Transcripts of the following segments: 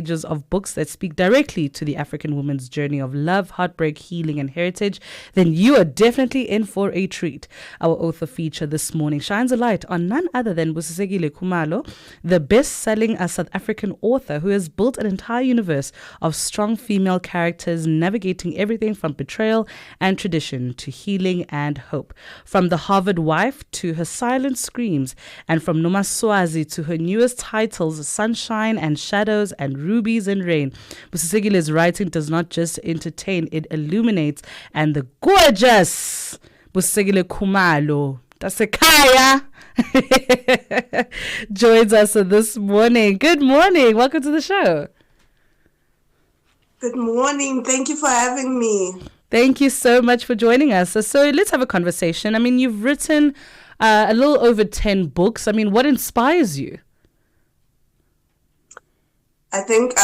pages of books that speak directly to the African woman's journey of love, heartbreak, healing, and heritage, then you are definitely in for a treat. Our author feature this morning shines a light on none other than Busisekile Khumalo, the best-selling South African author who has built an entire universe of strong female characters navigating everything from betrayal and tradition to healing and hope. From the Harvard wife to her silent screams, and from Nomaswazi to her newest titles, Sunshine and Shadows and Rubies and Rain, Busisekile's writing does not just entertain, it illuminates. And the gorgeous Busisekile Khumalo Tasekaya joins us this morning. Good morning. Welcome to the show. Good morning. Thank you for having me. Thank you so much for joining us. So let's have a conversation. I mean, you've written a little over 10 books. I mean, what inspires you? I think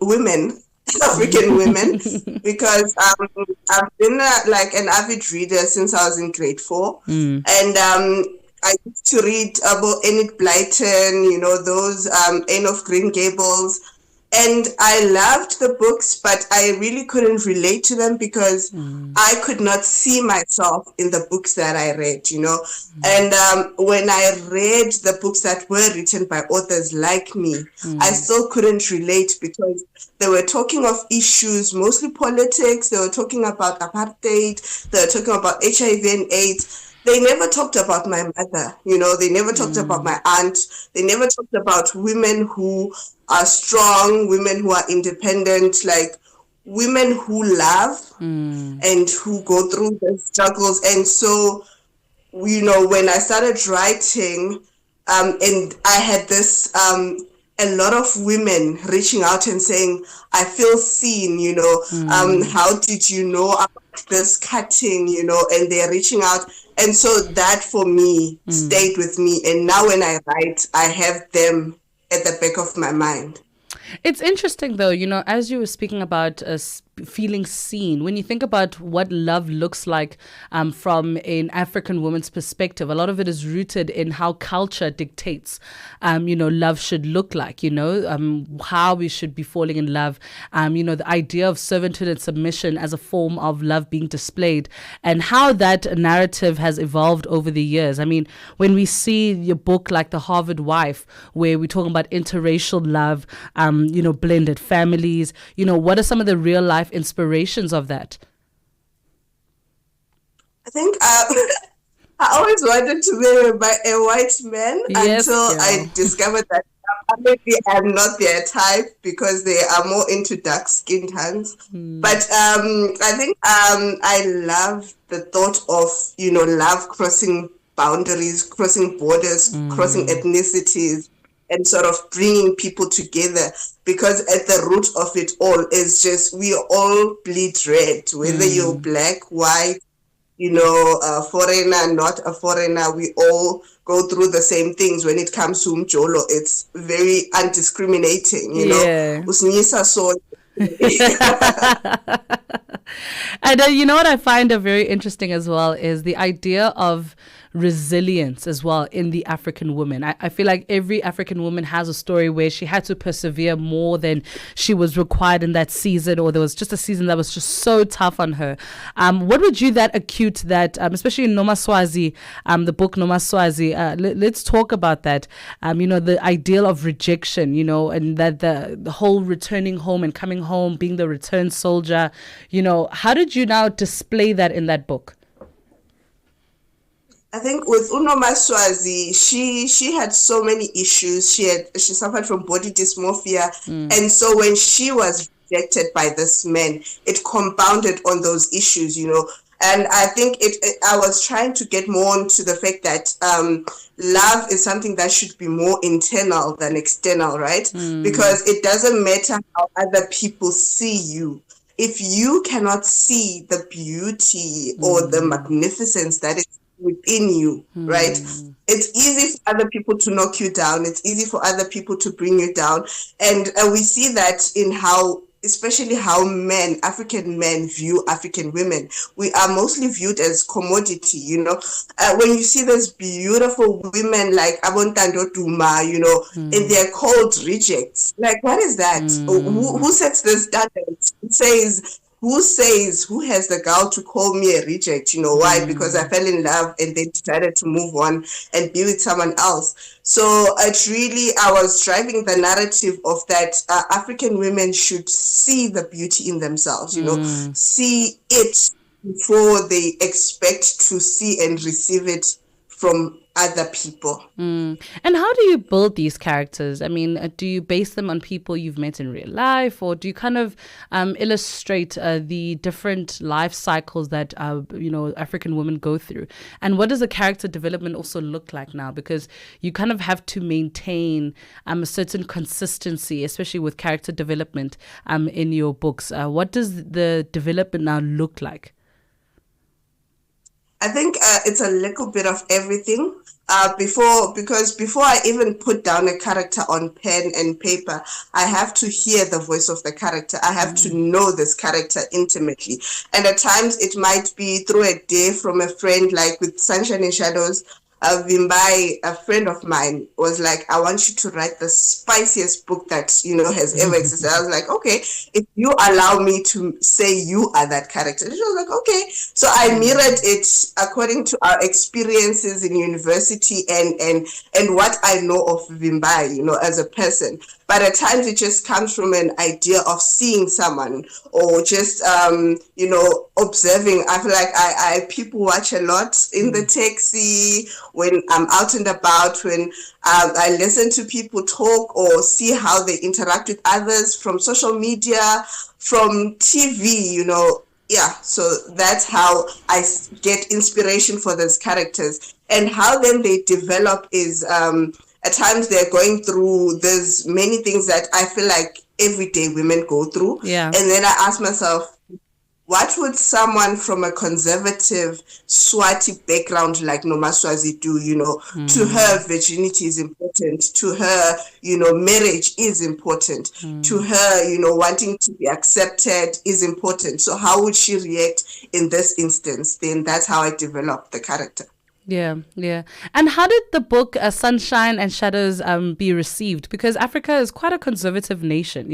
women, African women, because I've been an avid reader since I was in grade 4. And I used to read about Enid Blyton, those Anne of Green Gables. And I loved the books, but I really couldn't relate to them because I could not see myself in the books that I read, And when I read the books that were written by authors like me, I still couldn't relate because they were talking of issues, mostly politics. They were talking about apartheid. They were talking about HIV and AIDS. They never talked about my mother, they never talked about my aunt. They never talked about women who are strong, women who are independent, like women who love and who go through the struggles. And so, when I started writing, and I had this, a lot of women reaching out and saying, I feel seen, how did you know about this cutting, and they're reaching out. And so that for me stayed with me. And now when I write, I have them at the back of my mind. It's interesting, though, as you were speaking about feeling seen, when you think about what love looks like from an African woman's perspective, a lot of it is rooted in how culture dictates, love should look like, how we should be falling in love, the idea of servanthood and submission as a form of love being displayed, and how that narrative has evolved over the years. I mean, when we see your book like The Harvard Wife, where we're talking about interracial love, blended families, what are some of the real life inspirations of that? I think I always wanted to marry a white man until I discovered that maybe I'm not their type because they are more into dark-skinned hands. But I think I love the thought of, love crossing boundaries, crossing borders, crossing ethnicities, and sort of bringing people together, because at the root of it all is just we all bleed red, whether you're black, white, a foreigner, not a foreigner, we all go through the same things when it comes to Mjolo. It's very undiscriminating, Usinyisa so. And what I find very interesting as well is the idea of resilience as well in the African woman. I feel like every African woman has a story where she had to persevere more than she was required in that season, or there was just a season that was just so tough on her. What would you that acute that, especially in Nomaswazi, the book Nomaswazi, let's talk about that, the ideal of rejection, and that the whole returning home and coming home, being the return soldier, how did you now display that in that book? I think with Unomaswazi, she had so many issues. She suffered from body dysmorphia, and so when she was rejected by this man, it compounded on those issues, And I think I was trying to get more into the fact that love is something that should be more internal than external, right? Because it doesn't matter how other people see you. If you cannot see the beauty or the magnificence that is within you, right? It's easy for other people to knock you down. It's easy for other people to bring you down. And we see that in how especially how African men view African women. We are mostly viewed as commodity, when you see those beautiful women like Abontando Duma, and they're called rejects. Like, what is that? Who sets the standards? Who has the gall to call me a reject? Why? Because I fell in love and they decided to move on and be with someone else. So I was driving the narrative of that African women should see the beauty in themselves, see it before they expect to see and receive it from other people. And how do you build these characters? I mean, do you base them on people you've met in real life, or do you kind of illustrate the different life cycles that African women go through? And what does a character development also look like now? Because you kind of have to maintain a certain consistency, especially with character development in your books. What does the development now look like? I think it's a little bit of everything. Because before I even put down a character on pen and paper, I have to hear the voice of the character. I have to know this character intimately. And at times it might be through a day from a friend, like with Sunshine and Shadows. Vimbai, a friend of mine, was like, I want you to write the spiciest book that, has ever existed. I was like, okay, if you allow me to say you are that character. She was like, okay. So I mirrored it according to our experiences in university and what I know of Vimbai, as a person. But at times it just comes from an idea of seeing someone or just, observing. I feel like I people watch a lot in the taxi, when I'm out and about, when I listen to people talk or see how they interact with others from social media, from TV, Yeah, so that's how I get inspiration for those characters. And how then they develop is at times they're going through, there's many things that I feel like everyday women go through. Yeah. And then I ask myself, what would someone from a conservative Swati background like Nomaswazi do? To her, virginity is important. To her, marriage is important. To her, wanting to be accepted is important. So how would she react in this instance? Then that's how I developed the character. Yeah. And how did the book Sunshine and Shadows be received? Because Africa is quite a conservative nation,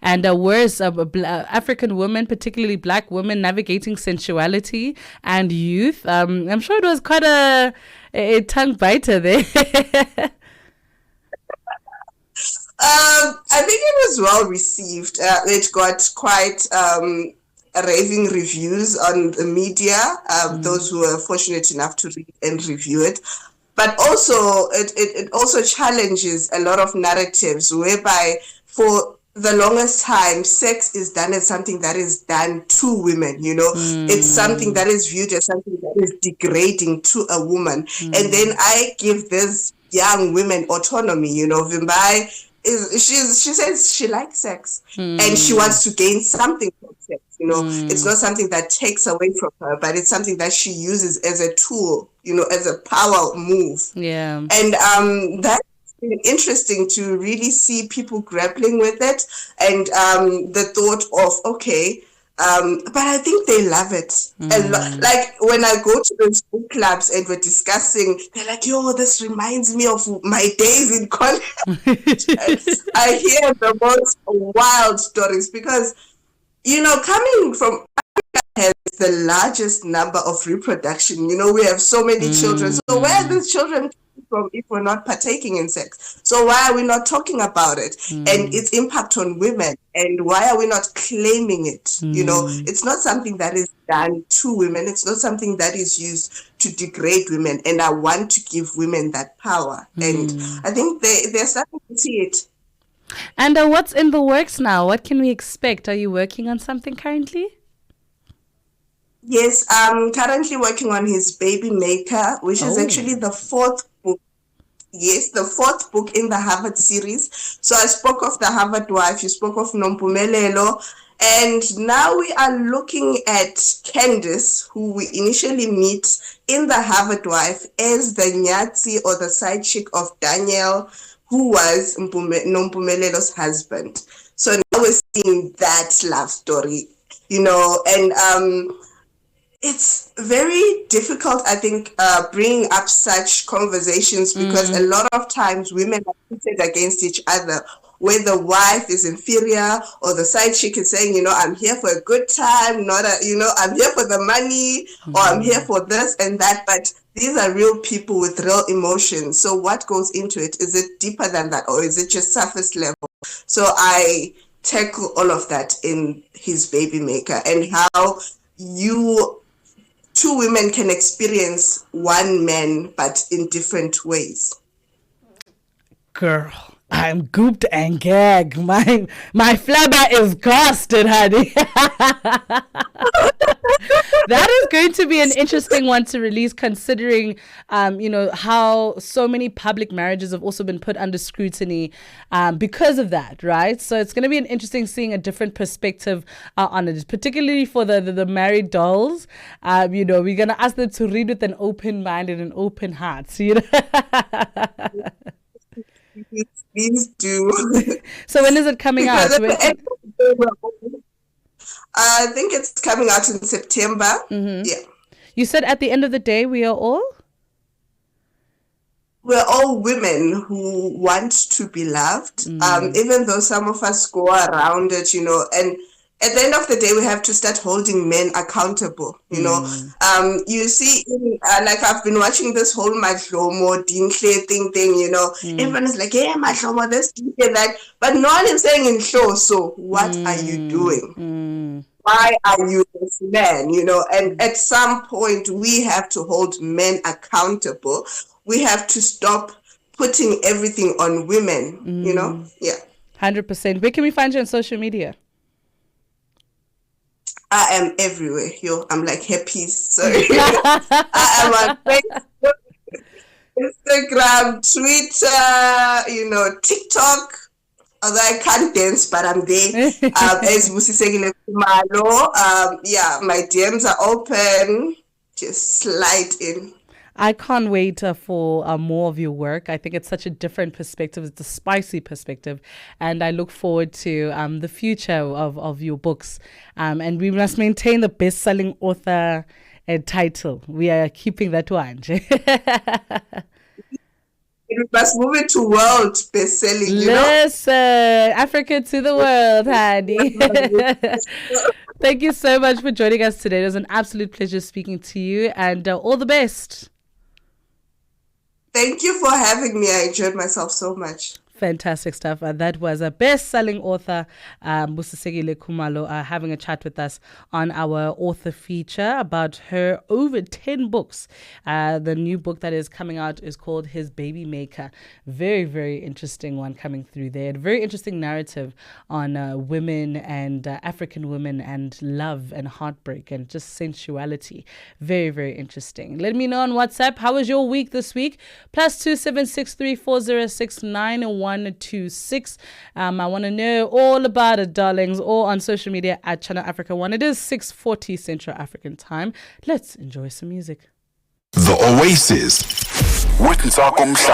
and whereas African women, particularly Black women, navigating sensuality and youth, I'm sure it was quite a tongue biter there. I think it was well received. It got quite raving reviews on the media, those who were fortunate enough to read and review it. But also, it also challenges a lot of narratives whereby for the longest time, sex is done as something that is done to women, It's something that is viewed as something that is degrading to a woman. And then I give these young women autonomy, Vimbai, she says she likes sex and she wants to gain something from sex. It's not something that takes away from her, but it's something that she uses as a tool, as a power move. Yeah. And that's been interesting to really see people grappling with it and the thought of, okay, but I think they love it. Like when I go to those book clubs and we're discussing, they're like, yo, this reminds me of my days in college. I hear the most wild stories because, coming from Africa has the largest number of reproduction. We have so many children. So where are these children from if we're not partaking in sex? So why are we not talking about it and its impact on women? And why are we not claiming it? It's not something that is done to women. It's not something that is used to degrade women. And I want to give women that power. And I think they're starting to see it. And what's in the works now? What can we expect? Are you working on something currently? Yes, I'm currently working on his Baby Maker, which is actually the fourth book. Yes, the fourth book in the Harvard series. So I spoke of the Harvard wife, you spoke of Nompumelelo, and now we are looking at Candace, who we initially meet in the Harvard wife as the Nyatsi or the side chick of Daniel, who was Nompumelelo's husband. So now we're seeing that love story, and it's very difficult, I think, bringing up such conversations because a lot of times women are pitted against each other, where the wife is inferior or the side chick is saying, I'm here for a good time, I'm here for the money or I'm here for this and that. But these are real people with real emotions. So what goes into it? Is it deeper than that or is it just surface level? So I tackle all of that in his Baby Maker and how two women can experience one man, but in different ways. Girl, I'm gooped and gagged. My flabber is casted, honey. That is going to be an interesting one to release, considering, how so many public marriages have also been put under scrutiny because of that, right? So it's going to be an interesting seeing a different perspective on it, particularly for the married dolls. We're going to ask them to read with an open mind and an open heart. So, Please do. So when is it coming out? I think it's coming out in September. Mm-hmm. Yeah. You said at the end of the day, we're all women who want to be loved, even though some of us go around it, and at the end of the day, we have to start holding men accountable, you see, like I've been watching this whole Madlomo, Dinhle thing, everyone is like, yeah, Madlomo, this, that, but no one is saying in show, so what are you doing? Why are you this man, and at some point, we have to hold men accountable. We have to stop putting everything on women, Yeah. 100%. Where can we find you on social media? I am everywhere. I'm like happy. Sorry. I am on Facebook, Instagram, Twitter, TikTok. Although I can't dance, but I'm there. As Busisekile Khumalo. My DMs are open. Just slide in. I can't wait for more of your work. I think it's such a different perspective. It's a spicy perspective. And I look forward to the future of your books. And we must maintain the best-selling author title. We are keeping that one. We must move it to world best-selling, Listen, Africa to the world, honey. Thank you so much for joining us today. It was an absolute pleasure speaking to you. And all the best. Thank you for having me. I enjoyed myself so much. Fantastic stuff. That was a best-selling author, Busisekile Khumalo, having a chat with us on our author feature about her over 10 books. The new book that is coming out is called His Baby Maker. Very, very interesting one coming through there. A very interesting narrative on women and African women and love and heartbreak and just sensuality. Very, very interesting. Let me know on WhatsApp. How was your week this week? +27634069126. I want to know all about it, darlings, or on social media at Channel Africa 1. It is 6:40 Central African time. Let's enjoy some music. The Oasis with Ntsako Mhlanga.